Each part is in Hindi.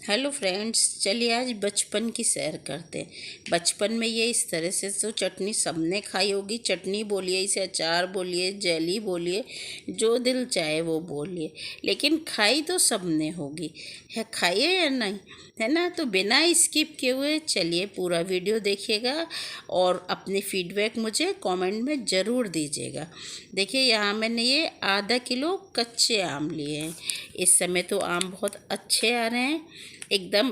हेलो फ्रेंड्स, चलिए आज बचपन की सैर करते हैं। बचपन में ये इस तरह से तो चटनी सबने खाई होगी। चटनी बोलिए, इसे अचार बोलिए, जेली बोलिए, जो दिल चाहे वो बोलिए, लेकिन खाई तो सबने होगी। है, खाइए या नहीं, है ना। तो बिना स्किप किए हुए चलिए पूरा वीडियो देखिएगा और अपनी फीडबैक मुझे कमेंट में ज़रूर दीजिएगा। देखिए, यहाँ मैंने ये आधा किलो कच्चे आम लिए हैं। इस समय तो आम बहुत अच्छे आ रहे हैं, एकदम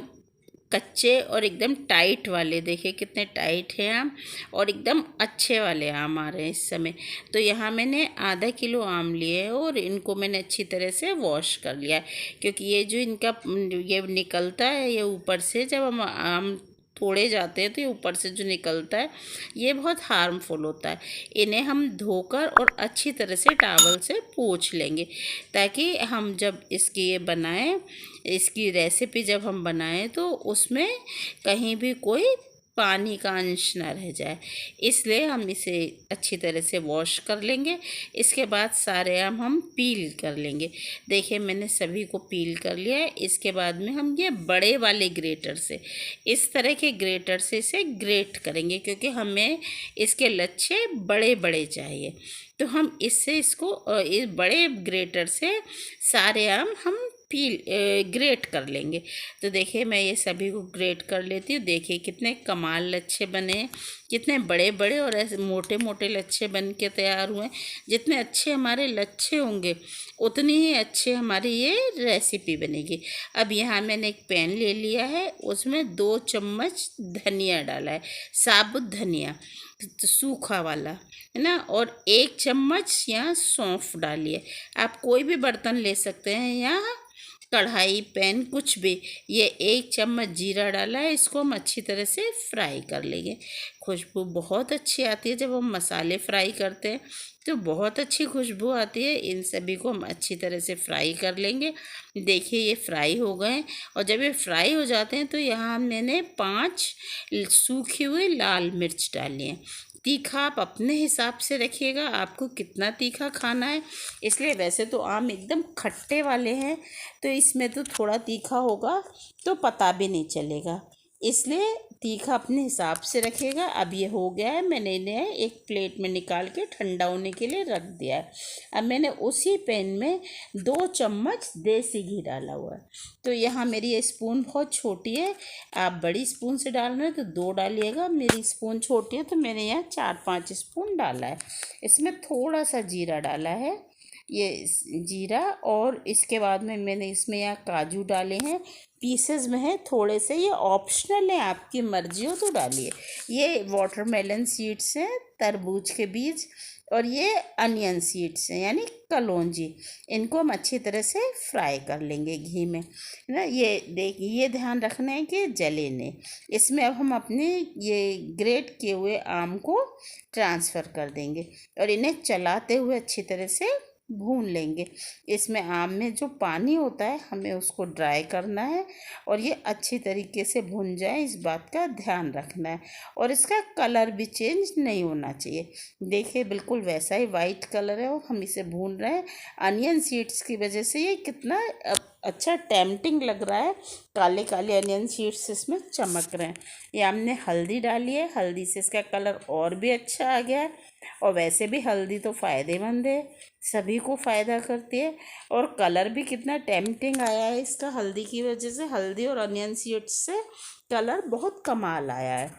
कच्चे और एकदम टाइट वाले। देखिए कितने टाइट हैं आम, और एकदम अच्छे वाले आम आ रहे हैं इस समय। तो यहाँ मैंने आधा किलो आम लिए हैं और इनको मैंने अच्छी तरह से वॉश कर लिया है, क्योंकि ये जो इनका ये निकलता है, ये ऊपर से जब हम आम तोड़े जाते हैं तो ये ऊपर से जो निकलता है ये बहुत हार्मफुल होता है। इन्हें हम धोकर और अच्छी तरह से टॉवल से पोंछ लेंगे, ताकि हम जब इसकी ये बनाएं, इसकी रेसिपी जब हम बनाएं तो उसमें कहीं भी कोई पानी का अंश ना रह जाए। इसलिए हम इसे अच्छी तरह से वॉश कर लेंगे। इसके बाद सारे आम हम पील कर लेंगे। देखिए, मैंने सभी को पील कर लिया है। इसके बाद में हम ये बड़े वाले ग्रेटर से, इस तरह के ग्रेटर से इसे ग्रेट करेंगे, क्योंकि हमें इसके लच्छे बड़े बड़े चाहिए। तो हम इससे इसको इस बड़े ग्रेटर से सारे आम हम ग्रेट कर लेंगे। तो देखिए, मैं ये सभी को ग्रेट कर लेती हूँ। देखिए कितने कमाल लच्छे बने हैं, कितने बड़े बड़े और ऐसे मोटे मोटे लच्छे बन के तैयार हुए हैं। जितने अच्छे हमारे लच्छे होंगे उतनी ही अच्छे हमारी ये रेसिपी बनेगी। अब यहाँ मैंने एक पैन ले लिया है, उसमें 2 चम्मच धनिया डाला है, साबुत धनिया, तो सूखा वाला, है ना। और 1 चम्मच यहाँ सौंफ डालिए। आप कोई भी बर्तन ले सकते हैं, यहाँ कढ़ाई, पैन, कुछ भी। ये 1 चम्मच जीरा डाला है, इसको हम अच्छी तरह से फ्राई कर लेंगे। खुशबू बहुत अच्छी आती है जब हम मसाले फ्राई करते हैं, तो बहुत अच्छी खुशबू आती है। इन सभी को हम अच्छी तरह से फ्राई कर लेंगे। देखिए ये फ्राई हो गए, और जब ये फ्राई हो जाते हैं तो यहाँ मैंने 5 सूखी हुई लाल मिर्च डाली हैं। तीखा आप अपने हिसाब से रखिएगा, आपको कितना तीखा खाना है। इसलिए वैसे तो आम एकदम खट्टे वाले हैं, तो इसमें तो थोड़ा तीखा होगा तो पता भी नहीं चलेगा, इसलिए तीखा अपने हिसाब से रखिएगा। अब ये हो गया है, मैंने इन्हें एक प्लेट में निकाल के ठंडा होने के लिए रख दिया है। अब मैंने उसी पैन में 2 चम्मच देसी घी डाला हुआ है। तो यहाँ मेरी ये स्पून बहुत छोटी है, आप बड़ी स्पून से डाल रहे हैं तो 2 डालिएगा। मेरी स्पून छोटी है तो मैंने यहाँ 4-5 स्पून डाला है। इसमें थोड़ा सा जीरा डाला है, ये जीरा, और इसके बाद में मैंने इसमें यहाँ काजू डाले हैं, पीसेस में है थोड़े से, ये ऑप्शनल है, आपकी मर्जी हो तो डालिए। ये वाटरमेलन सीड्स हैं, तरबूज के बीज, और ये अनियन सीड्स हैं, यानी कलौंजी। इनको हम अच्छी तरह से फ्राई कर लेंगे घी में, है ना। ये देखिए, ये ध्यान रखना है कि जले नहीं। इसमें अब हम अपने ये ग्रेट किए हुए आम को ट्रांसफ़र कर देंगे और इन्हें चलाते हुए अच्छी तरह से भून लेंगे। इसमें आम में जो पानी होता है हमें उसको ड्राई करना है, और ये अच्छी तरीके से भुन जाए, इस बात का ध्यान रखना है। और इसका कलर भी चेंज नहीं होना चाहिए। देखिए बिल्कुल वैसा ही वाइट कलर है और हम इसे भून रहे हैं। अनियन सीड्स की वजह से ये कितना अच्छा टेम्पटिंग लग रहा है, काले काले अनियन सीड्स इसमें चमक रहे हैं। ये हमने हल्दी डाली है, हल्दी से इसका कलर और भी अच्छा आ गया है। और वैसे भी हल्दी तो फ़ायदेमंद है, सभी को फ़ायदा करती है। और कलर भी कितना टेम्पटिंग आया है इसका, हल्दी की वजह से, हल्दी और अनियन सीड्स से कलर बहुत कमाल आया है।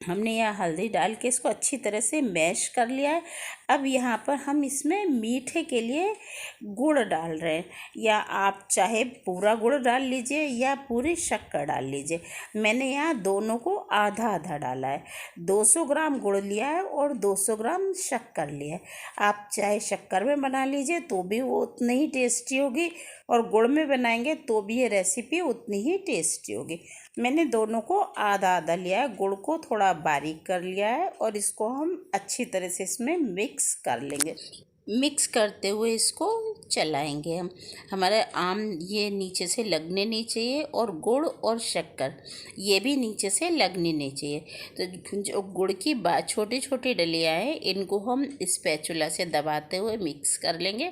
हमने यहाँ हल्दी डाल के इसको अच्छी तरह से मैश कर लिया है। अब यहाँ पर हम इसमें मीठे के लिए गुड़ डाल रहे हैं, या आप चाहे पूरा गुड़ डाल लीजिए या पूरी शक्कर डाल लीजिए। मैंने यहाँ दोनों को आधा आधा डाला है। 200 ग्राम गुड़ लिया है और 200 ग्राम शक्कर लिया है। आप चाहे शक्कर में बना लीजिए तो भी वो उतनी ही टेस्टी होगी, और गुड़ में बनाएंगे तो भी ये रेसिपी उतनी ही टेस्टी होगी। मैंने दोनों को आधा आधा लिया है, गुड़ को थोड़ा बारीक कर लिया है, और इसको हम अच्छी तरह से इसमें मिक्स कर लेंगे। मिक्स करते हुए इसको चलाएंगे हम। हमारा आम ये नीचे से लगने नहीं चाहिए, और गुड़ और शक्कर ये भी नीचे से लगने नहीं चाहिए। तो जो गुड़ की छोटी छोटी डलियाँ हैं, इनको हम स्पैचुला से दबाते हुए मिक्स कर लेंगे।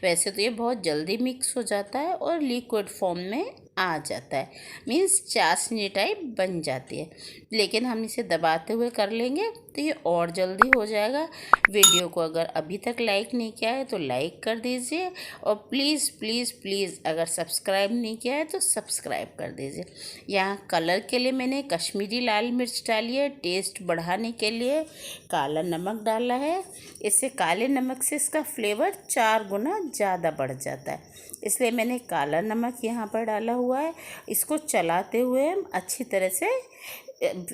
वैसे तो ये बहुत जल्दी मिक्स हो जाता है और लिक्विड फॉर्म में आ जाता है, मीन्स चाशनी टाइप बन जाती है। लेकिन हम इसे दबाते हुए कर लेंगे तो ये और जल्दी हो जाएगा। वीडियो को अगर अभी तक लाइक नहीं किया है तो लाइक कर दीजिए, और प्लीज़ प्लीज़ प्लीज़ अगर सब्सक्राइब नहीं किया है तो सब्सक्राइब कर दीजिए। यहाँ कलर के लिए मैंने कश्मीरी लाल मिर्च डाली है, टेस्ट बढ़ाने के लिए काला नमक डाला है। इससे काले नमक से इसका फ्लेवर 4 गुना ज़्यादा बढ़ जाता है, इसलिए मैंने काला नमक यहाँ पर डाला हुआ है। इसको चलाते हुए हम अच्छी तरह से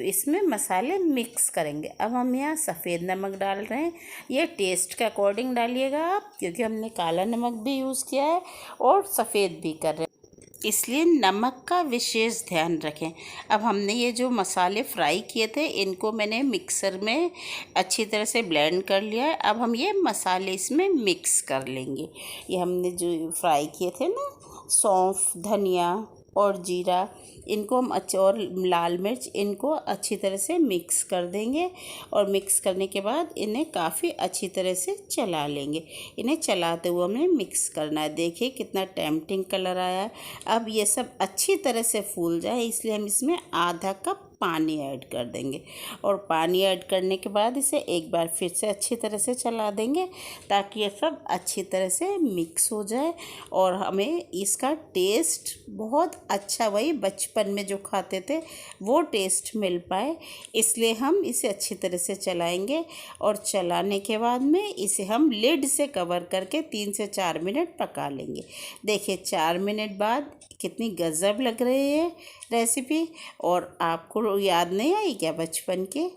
इसमें मसाले मिक्स करेंगे। अब हम यहाँ सफ़ेद नमक डाल रहे हैं, ये टेस्ट के अकॉर्डिंग डालिएगा आप, क्योंकि हमने काला नमक भी यूज़ किया है और सफ़ेद भी कर रहे हैं, इसलिए नमक का विशेष ध्यान रखें। अब हमने ये जो मसाले फ्राई किए थे इनको मैंने मिक्सर में अच्छी तरह से ब्लेंड कर लिया है। अब हम ये मसाले इसमें मिक्स कर लेंगे। ये हमने जो फ्राई किए थे ना, सौंफ, धनिया और जीरा, इनको हम और लाल मिर्च, इनको अच्छी तरह से मिक्स कर देंगे। और मिक्स करने के बाद इन्हें काफ़ी अच्छी तरह से चला लेंगे। इन्हें चलाते हुए हमें मिक्स करना है। देखिए कितना टेम्पटिंग कलर आया है। अब ये सब अच्छी तरह से फूल जाए, इसलिए हम इसमें आधा कप पानी ऐड कर देंगे। और पानी ऐड करने के बाद इसे एक बार फिर से अच्छी तरह से चला देंगे, ताकि ये सब अच्छी तरह से मिक्स हो जाए और हमें इसका टेस्ट बहुत अच्छा, वही बचपन में जो खाते थे वो टेस्ट मिल पाए। इसलिए हम इसे अच्छी तरह से चलाएंगे, और चलाने के बाद में इसे हम लिड से कवर करके 3 से 4 मिनट पका लेंगे। देखिए 4 मिनट बाद कितनी गज़ब लग रही है रेसिपी। और आपको याद नहीं आई क्या बचपन के?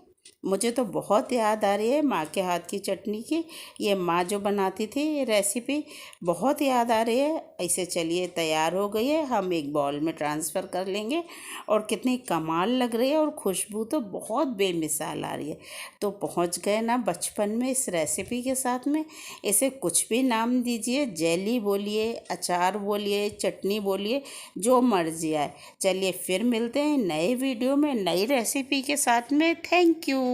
मुझे तो बहुत याद आ रही है माँ के हाथ की चटनी की। ये माँ जो बनाती थी ये रेसिपी बहुत याद आ रही है। ऐसे चलिए तैयार हो गई है, हम एक बाउल में ट्रांसफ़र कर लेंगे। और कितनी कमाल लग रही है, और खुशबू तो बहुत बेमिसाल आ रही है। तो पहुँच गए ना बचपन में इस रेसिपी के साथ में। इसे कुछ भी नाम दीजिए, जेली बोलिए, अचार बोलिए, चटनी बोलिए, जो मर्जी आए। चलिए फिर मिलते हैं नए वीडियो में नई रेसिपी के साथ में। Thank you.